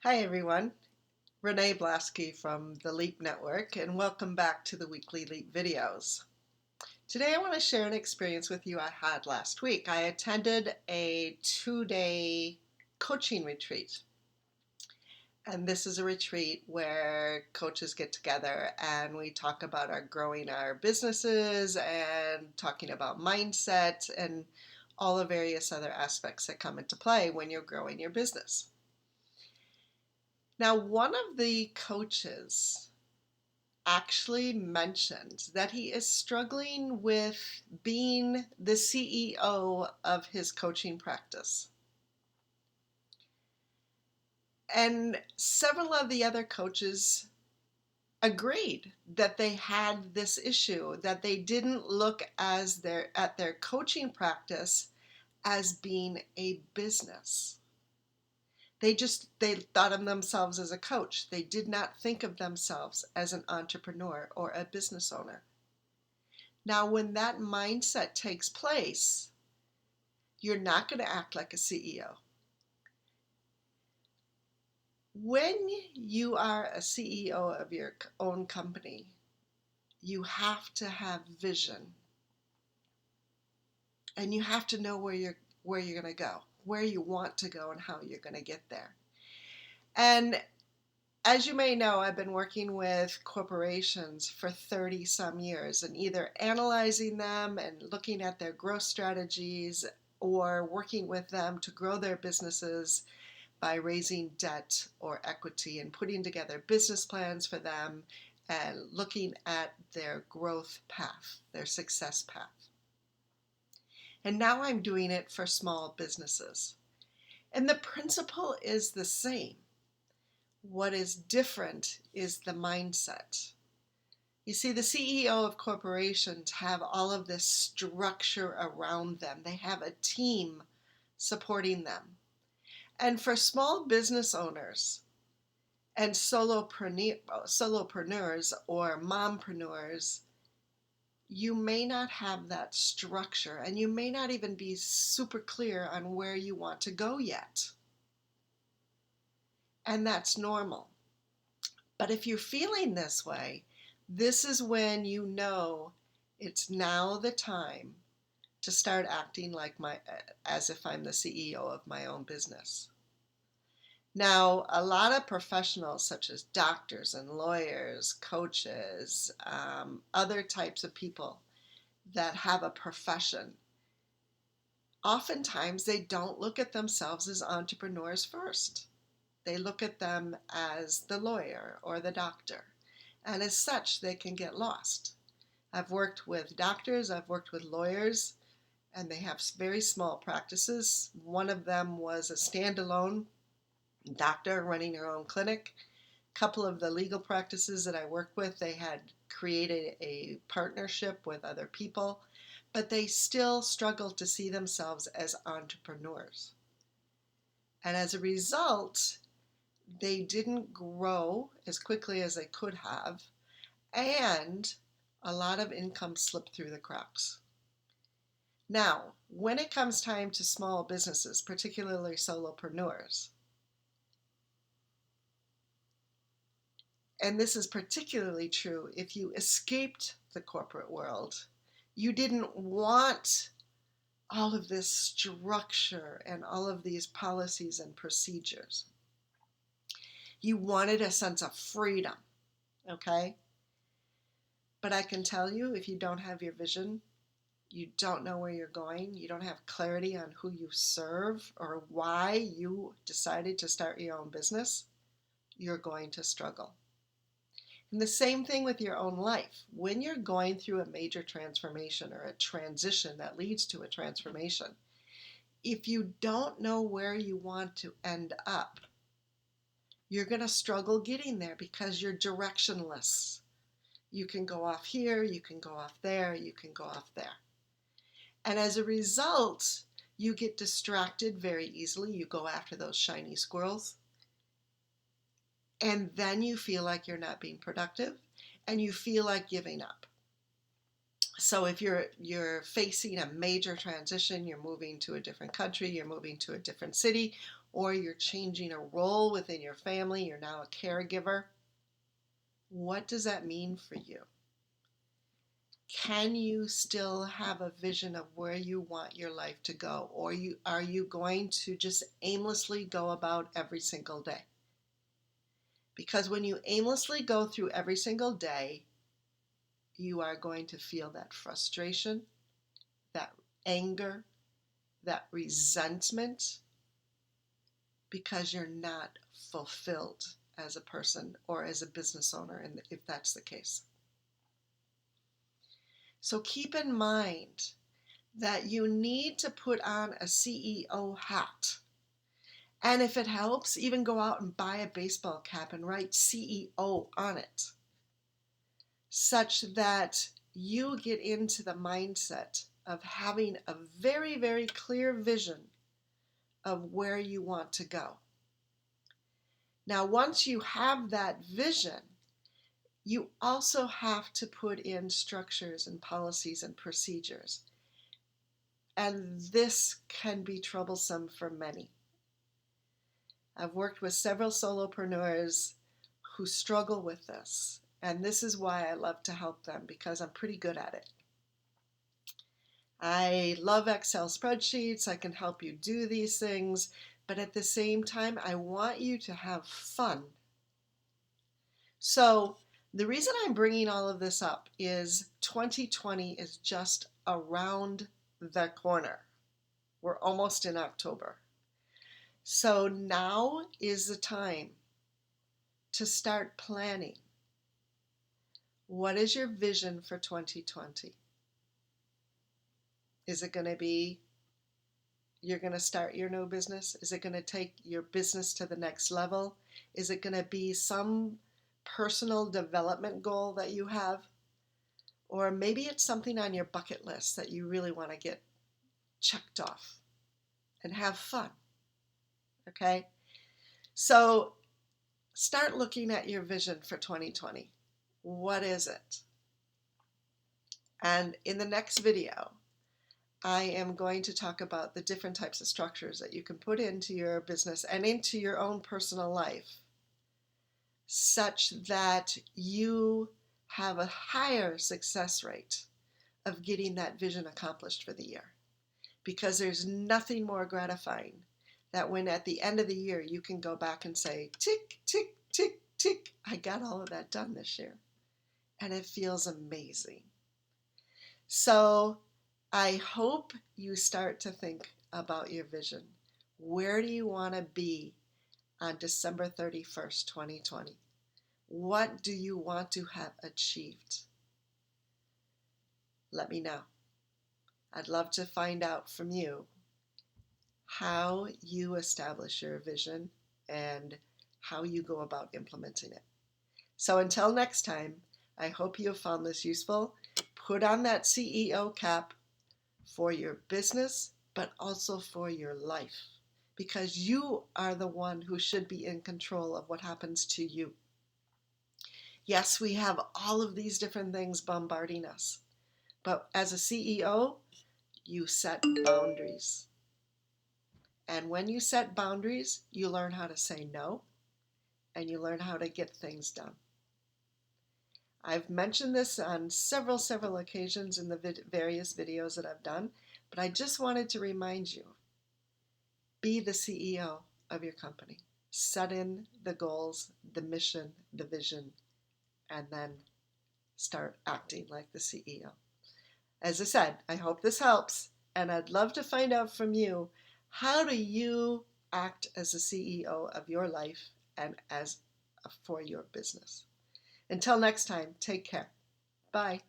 Hi everyone, Renee Blasky from the Leap Network, and welcome back to the weekly Leap videos. Today I want to share an experience with you I had last week. I attended a 2-day coaching retreat. And this is a retreat where coaches get together and we talk about growing our businesses and talking about mindset and all the various other aspects that come into play when you're growing your business. Now, one of the coaches actually mentioned that he is struggling with being the CEO of his coaching practice. And several of the other coaches agreed that they had this issue, that they didn't look at their coaching practice as being a business. They thought of themselves as a coach. They did not think of themselves as an entrepreneur or a business owner. Now, when that mindset takes place, you're not going to act like a CEO. When you are a CEO of your own company, you have to have vision and you have to know where you're going to go, where you want to go and how you're going to get there. And as you may know, I've been working with corporations for 30 some years and either analyzing them and looking at their growth strategies or working with them to grow their businesses by raising debt or equity and putting together business plans for them and looking at their growth path, their success path. And now I'm doing it for small businesses. And the principle is the same. What is different is the mindset. You see, the CEO of corporations have all of this structure around them. They have a team supporting them. And for small business owners and solopreneurs or mompreneurs, you may not have that structure and you may not even be super clear on where you want to go yet. And that's normal. But if you're feeling this way, this is when you know it's now the time to start acting as if I'm the CEO of my own business. Now, a lot of professionals such as doctors and lawyers, coaches, other types of people that have a profession, oftentimes they don't look at themselves as entrepreneurs first. They look at them as the lawyer or the doctor. And as such, they can get lost. I've worked with doctors, I've worked with lawyers, and they have very small practices. One of them was a standalone doctor running her own clinic. A couple of the legal practices that I worked with, they had created a partnership with other people, but they still struggled to see themselves as entrepreneurs. And as a result, they didn't grow as quickly as they could have, and a lot of income slipped through the cracks. Now, when it comes time to small businesses, particularly solopreneurs, and this is particularly true if you escaped the corporate world, you didn't want all of this structure and all of these policies and procedures. You wanted a sense of freedom, okay? But I can tell you, if you don't have your vision, you don't know where you're going, you don't have clarity on who you serve or why you decided to start your own business, you're going to struggle. And the same thing with your own life. When you're going through a major transformation or a transition that leads to a transformation, if you don't know where you want to end up, you're going to struggle getting there because you're directionless. You can go off here, you can go off there, you can go off there. And as a result, you get distracted very easily. You go after those shiny squirrels. And then you feel like you're not being productive and you feel like giving up. So if you're facing a major transition, you're moving to a different country, you're moving to a different city, or you're changing a role within your family, you're now a caregiver. What does that mean for you? Can you still have a vision of where you want your life to go? Or are you going to just aimlessly go about every single day? Because when you aimlessly go through every single day, you are going to feel that frustration, that anger, that resentment, because you're not fulfilled as a person or as a business owner, and if that's the case. So keep in mind that you need to put on a CEO hat. And if it helps, even go out and buy a baseball cap and write CEO on it, such that you get into the mindset of having a very, very clear vision of where you want to go. Now, once you have that vision, you also have to put in structures and policies and procedures. And this can be troublesome for many. I've worked with several solopreneurs who struggle with this, and this is why I love to help them, because I'm pretty good at it. I love Excel spreadsheets. I can help you do these things, but at the same time, I want you to have fun. So the reason I'm bringing all of this up is 2020 is just around the corner. We're almost in October. So now is the time to start planning. What is your vision for 2020? Is it going to be you're going to start your new business? Is it going to take your business to the next level? Is it going to be some personal development goal that you have? Or maybe it's something on your bucket list that you really want to get checked off and have fun. Okay? So start looking at your vision for 2020. What is it? And in the next video, I am going to talk about the different types of structures that you can put into your business and into your own personal life, such that you have a higher success rate of getting that vision accomplished for the year. Because there's nothing more gratifying that when at the end of the year you can go back and say, tick, tick, tick, tick, I got all of that done this year. And it feels amazing. So I hope you start to think about your vision. Where do you want to be on December 31st, 2020? What do you want to have achieved? Let me know. I'd love to find out from you how you establish your vision and how you go about implementing it. So until next time, I hope you have found this useful. Put on that CEO cap for your business, but also for your life, because you are the one who should be in control of what happens to you. Yes, we have all of these different things bombarding us, but as a CEO, you set boundaries. And when you set boundaries, you learn how to say no, and you learn how to get things done. I've mentioned this on several occasions in the various videos that I've done, but I just wanted to remind you, be the CEO of your company. Set in the goals, the mission, the vision, and then start acting like the CEO. As I said, I hope this helps, and I'd love to find out from you, how do you act as a CEO of your life and for your business? Until next time, take care. Bye.